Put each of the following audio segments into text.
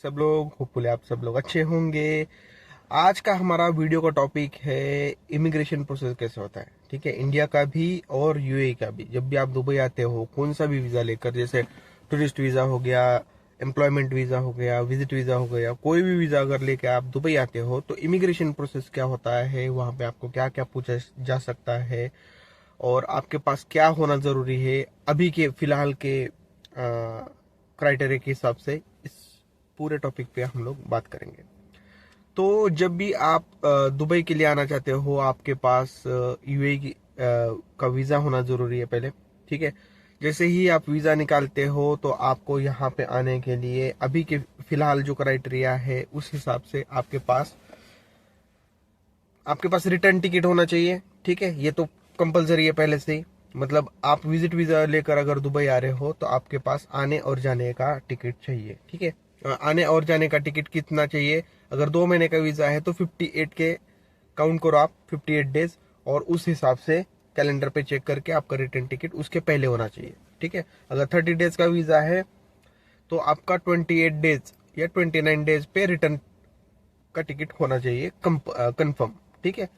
सब लोग होपफुली आप सब लोग अच्छे होंगे। आज का हमारा वीडियो का टॉपिक है इमिग्रेशन प्रोसेस कैसे होता है। ठीक है, इंडिया का भी और यूएई का भी। जब भी आप दुबई आते हो कौन सा भी वीजा लेकर, जैसे टूरिस्ट वीजा हो गया, एम्प्लॉयमेंट वीजा हो गया, विजिट वीजा हो गया, कोई भी वीजा अगर लेके आप दुबई आते हो तो इमिग्रेशन प्रोसेस क्या होता है, वहां पे आपको क्या क्या पूछा जा सकता है और आपके पास क्या होना जरूरी है अभी के फिलहाल के क्राइटेरिया के हिसाब से, इस पूरे टॉपिक पे हम लोग बात करेंगे। तो जब भी आप दुबई के लिए आना चाहते हो, आपके पास यूएई का वीजा होना जरूरी है पहले। ठीक है, जैसे ही आप वीजा निकालते हो तो आपको यहाँ पे आने के लिए अभी के फिलहाल जो क्राइटेरिया है उस हिसाब से आपके पास रिटर्न टिकट होना चाहिए। ठीक है, ये तो कंपलसरी है पहले से ही। मतलब आप विजिट वीजा लेकर अगर दुबई आ रहे हो तो आपके पास आने और जाने का टिकट चाहिए। ठीक है, आने और जाने का टिकट कितना चाहिए? अगर 2 महीने का वीजा है तो 58 के काउंट करो आप, 58 डेज, और उस हिसाब से कैलेंडर पे चेक करके आपका रिटर्न टिकट उसके पहले होना चाहिए। ठीक है, अगर 30 डेज का वीजा है तो आपका 28 डेज या 29 डेज पे रिटर्न का टिकट होना चाहिए कंफर्म। ठीक है,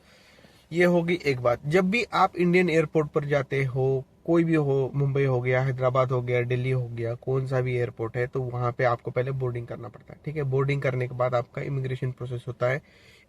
ये होगी एक बात। जब भी आप इंडियन एयरपोर्ट पर जाते हो, कोई भी हो, मुंबई हो गया, हैदराबाद हो गया, दिल्ली हो गया, कौन सा भी एयरपोर्ट है, तो वहां पे आपको पहले बोर्डिंग करना पड़ता है। ठीक है, बोर्डिंग करने के बाद आपका इमिग्रेशन प्रोसेस होता है।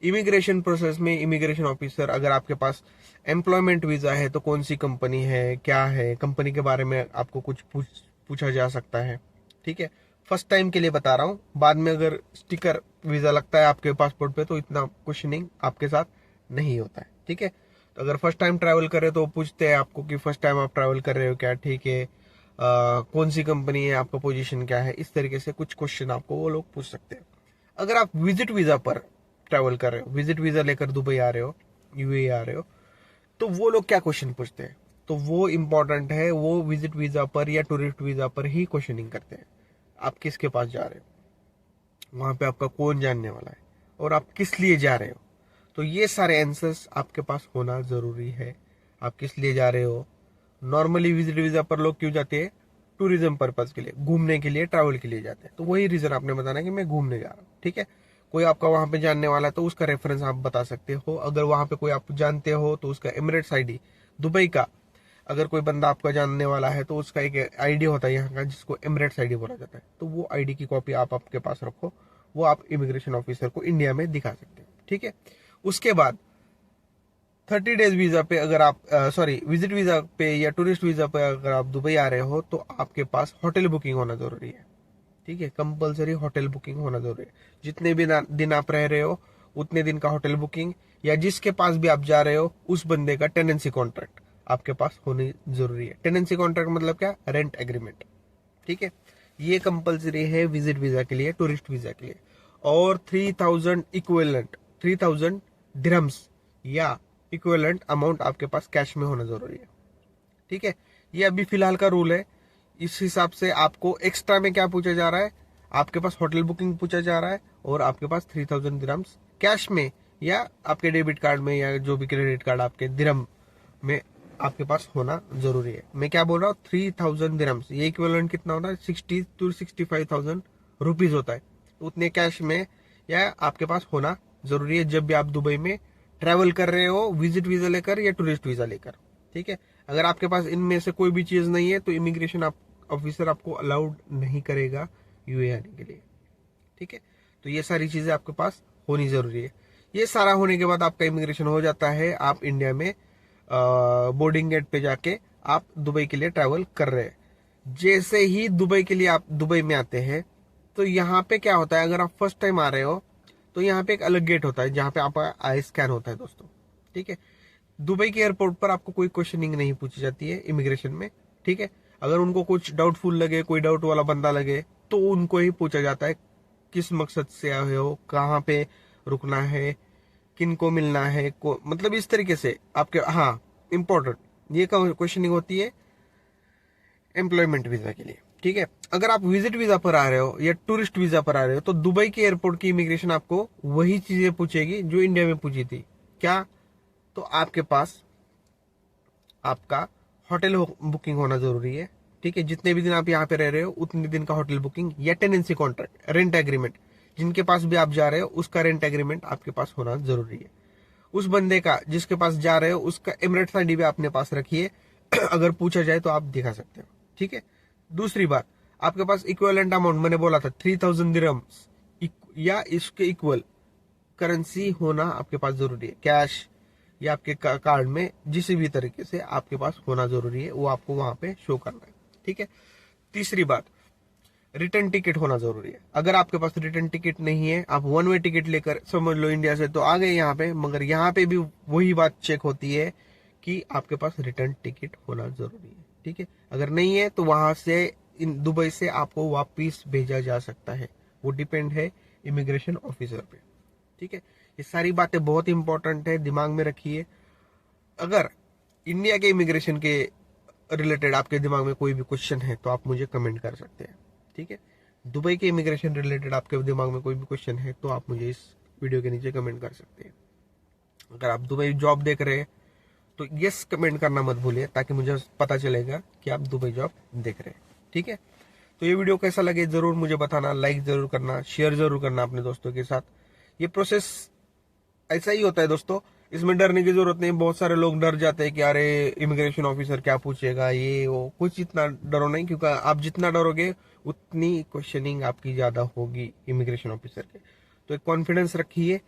इमिग्रेशन प्रोसेस में इमिग्रेशन ऑफिसर, अगर आपके पास एम्प्लॉयमेंट वीजा है तो कौन सी कंपनी है, क्या है, कंपनी के बारे में आपको कुछ पूछा जा सकता है। ठीक है, फर्स्ट टाइम के लिए बता रहा हूँ, बाद में अगर स्टिकर वीजा लगता है आपके पासपोर्ट पे तो इतना क्वेश्चनिंग आपके साथ नहीं होता है। ठीक है, तो अगर फर्स्ट टाइम ट्रैवल कर रहे हो तो पूछते हैं आपको कि फर्स्ट टाइम आप ट्रैवल कर रहे हो क्या, ठीक है, कौन सी कंपनी है, आपका पोजीशन क्या है, इस तरीके से कुछ क्वेश्चन आपको वो लोग पूछ सकते हैं। अगर आप विजिट वीजा पर ट्रैवल कर रहे हो, विजिट वीजा लेकर दुबई आ रहे हो, यूएई आ रहे हो, तो वो लोग क्या क्वेश्चन पूछते हैं, तो वो इंपॉर्टेंट है। वो विजिट वीजा पर या टूरिस्ट वीजा पर ही क्वेश्चनिंग करते हैं। आप किसके पास जा रहे हो, वहां पे आपका कौन जानने वाला है, और आप किस लिए जा रहे हो। तो ये सारे आंसर्स आपके पास होना जरूरी है। आप किस लिए जा रहे हो? नॉर्मली विजिट वीजा पर लोग क्यों जाते हैं? टूरिज्म पर्पज के लिए, घूमने के लिए, ट्रैवल के लिए जाते हैं। तो वही रीजन आपने बताना कि मैं घूमने जा रहा हूँ। ठीक है, कोई आपका वहां पे जानने वाला है तो उसका रेफरेंस आप बता सकते हो। अगर वहां पे कोई आप जानते हो तो उसका एमिरेट्स आईडी, दुबई का अगर कोई बंदा आपका जानने वाला है तो उसका एक आईडी होता है यहाँ का जिसको एमिरेट्स आईडी बोला जाता है। तो वो आईडी की कॉपी आप आपके पास रखो, वो आप इमिग्रेशन ऑफिसर को इंडिया में दिखा सकते हो। ठीक है, उसके बाद 30 डेज वीजा पे अगर आप विजिट वीजा पे या टूरिस्ट वीजा पे अगर आप दुबई आ रहे हो तो आपके पास होटल बुकिंग होना जरूरी है। ठीक है, कंपलसरी होटल बुकिंग होना जरूरी है। जितने भी दिन आप रह रहे हो उतने दिन का होटल बुकिंग, या जिसके पास भी आप जा रहे हो उस बंदे का टेनेंसी कॉन्ट्रैक्ट आपके पास होनी जरूरी है। टेनेंसी कॉन्ट्रैक्ट मतलब क्या? Rent agreement. ठीक है, ये कंपलसरी है विजिट वीजा के लिए, टूरिस्ट वीजा के लिए। और 3000 इक्विवेलेंट, 3000 दिरहम्स या इक्विवेलेंट अमाउंट आपके पास कैश में होना जरूरी है। ठीक है, ये अभी फिलहाल का रूल है। इस हिसाब से आपको एक्स्ट्रा में क्या पूछा जा रहा है? आपके पास होटल बुकिंग पूछा जा रहा है और आपके पास 3000 दिरहम्स कैश में या आपके डेबिट कार्ड में या जो भी क्रेडिट कार्ड आपके दिरहम में आपके पास होना जरूरी है। मैं क्या बोल रहा हूँ? 3000 दिरहम्स, ये इक्विवेलेंट कितना होता है? 60 to 65,000 रुपीज होता है। तो उतने कैश में या आपके पास होना जरूरी है जब भी आप दुबई में ट्रैवल कर रहे हो, विजिट वीजा लेकर या टूरिस्ट वीजा लेकर। ठीक है, अगर आपके पास इनमें से कोई भी चीज नहीं है तो इमिग्रेशन ऑफिसर आपको अलाउड नहीं करेगा यूए आने के लिए। ठीक है, तो ये सारी चीजें आपके पास होनी जरूरी है। ये सारा होने के बाद आपका इमिग्रेशन हो जाता है। आप इंडिया में बोर्डिंग गेट पे जाके आप दुबई के लिए ट्रैवल कर रहे हैं। जैसे ही दुबई के लिए आप दुबई में आते हैं तो यहाँ पे क्या होता है, अगर आप फर्स्ट टाइम आ रहे हो तो यहाँ पे एक अलग गेट होता है जहाँ पे आपका आई स्कैन होता है दोस्तों। ठीक है, दुबई के एयरपोर्ट पर आपको कोई क्वेश्चनिंग नहीं पूछी जाती है इमिग्रेशन में। ठीक है, अगर उनको कुछ डाउटफुल लगे, कोई डाउट वाला बंदा लगे तो उनको ही पूछा जाता है किस मकसद से आए हो, कहाँ पे रुकना है, किन को मिलना है, मतलब इस तरीके से आपके। हाँ, इम्पोर्टेंट ये क्वेश्चनिंग होती है एम्प्लॉयमेंट वीजा के लिए। ठीक है, अगर आप विजिट वीजा पर आ रहे हो या टूरिस्ट वीजा पर आ रहे हो तो दुबई के एयरपोर्ट की इमिग्रेशन आपको वही चीजें पूछेगी जो इंडिया में पूछी थी। क्या? तो आपके पास आपका होटल बुकिंग होना जरूरी है। ठीक है। जितने भी दिन आप यहाँ पे रह रहे हो उतने दिन का होटल बुकिंग या टेनेंसी कॉन्ट्रैक्ट, रेंट एग्रीमेंट, जिनके पास भी आप जा रहे हो उसका रेंट एग्रीमेंट आपके पास होना जरूरी है। उस बंदे का जिसके पास जा रहे हो उसका एमिरेट्स आईडी भी अपने पास रखिए, अगर पूछा जाए तो आप दिखा सकते हो, ठीक है। दूसरी बात, आपके पास इक्विवेलेंट अमाउंट, मैंने बोला था 3000 दिरहम्स या इसके इक्वल करेंसी होना आपके पास जरूरी है। कैश या आपके कार्ड में जिस भी तरीके से आपके पास होना जरूरी है, वो आपको वहां पे शो करना है, ठीक है। तीसरी बात, रिटर्न टिकट होना जरूरी है। अगर आपके पास रिटर्न टिकट नहीं है, आप वन वे टिकट लेकर समझ लो इंडिया से तो आ गए यहाँ पे, मगर यहाँ पे भी वही बात चेक होती है कि आपके पास रिटर्न टिकट होना जरूरी है, ठीक है। अगर नहीं है तो वहां से दुबई से आपको वापिस भेजा जा सकता है, वो डिपेंड है इमिग्रेशन ऑफिसर पे, ठीक है। ये सारी बातें बहुत इंपॉर्टेंट है, दिमाग में रखिए। अगर इंडिया के इमिग्रेशन के रिलेटेड आपके दिमाग में कोई भी क्वेश्चन है तो आप मुझे कमेंट कर सकते हैं, ठीक है। दुबई के इमिग्रेशन रिलेटेड आपके दिमाग में कोई भी क्वेश्चन है तो आप मुझे इस वीडियो के नीचे कमेंट कर सकते हैं। अगर आप दुबई जॉब देख रहे हैं तो यस कमेंट करना मत भूलिए, ताकि मुझे पता चलेगा कि आप दुबई जॉब देख रहे हैं, ठीक है। तो ये वीडियो कैसा लगे जरूर मुझे बताना, लाइक जरूर करना, शेयर जरूर करना अपने दोस्तों के साथ। ये प्रोसेस ऐसा ही होता है दोस्तों, इसमें डरने की जरूरत नहीं। बहुत सारे लोग डर जाते हैं कि अरे इमिग्रेशन ऑफिसर क्या पूछेगा, ये वो, कुछ इतना डरो नहीं, क्योंकि आप जितना डरोगे उतनी क्वेश्चनिंग आपकी ज्यादा होगी इमिग्रेशन ऑफिसर के। तो एक कॉन्फिडेंस रखिए।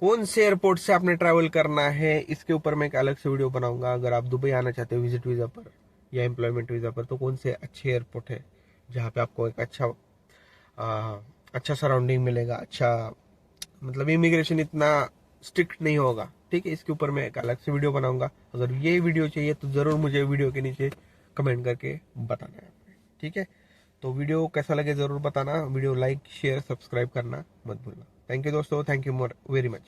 कौन से एयरपोर्ट से आपने ट्रैवल करना है इसके ऊपर मैं एक अलग से वीडियो बनाऊंगा। अगर आप दुबई आना चाहते हो विजिट वीजा पर या एम्प्लॉयमेंट वीजा पर, तो कौन से अच्छे एयरपोर्ट है जहाँ पे आपको एक अच्छा सराउंडिंग मिलेगा, अच्छा मतलब इमिग्रेशन इतना स्ट्रिक्ट नहीं होगा, ठीक है। इसके ऊपर मैं एक अलग से वीडियो बनाऊंगा। अगर ये वीडियो चाहिए तो जरूर मुझे वीडियो के नीचे कमेंट करके बताना है, ठीक है। तो वीडियो कैसा लगे जरूर बताना, वीडियो लाइक शेयर सब्सक्राइब करना मत भूलना। थैंक यू दोस्तों, थैंक यू वेरी मच।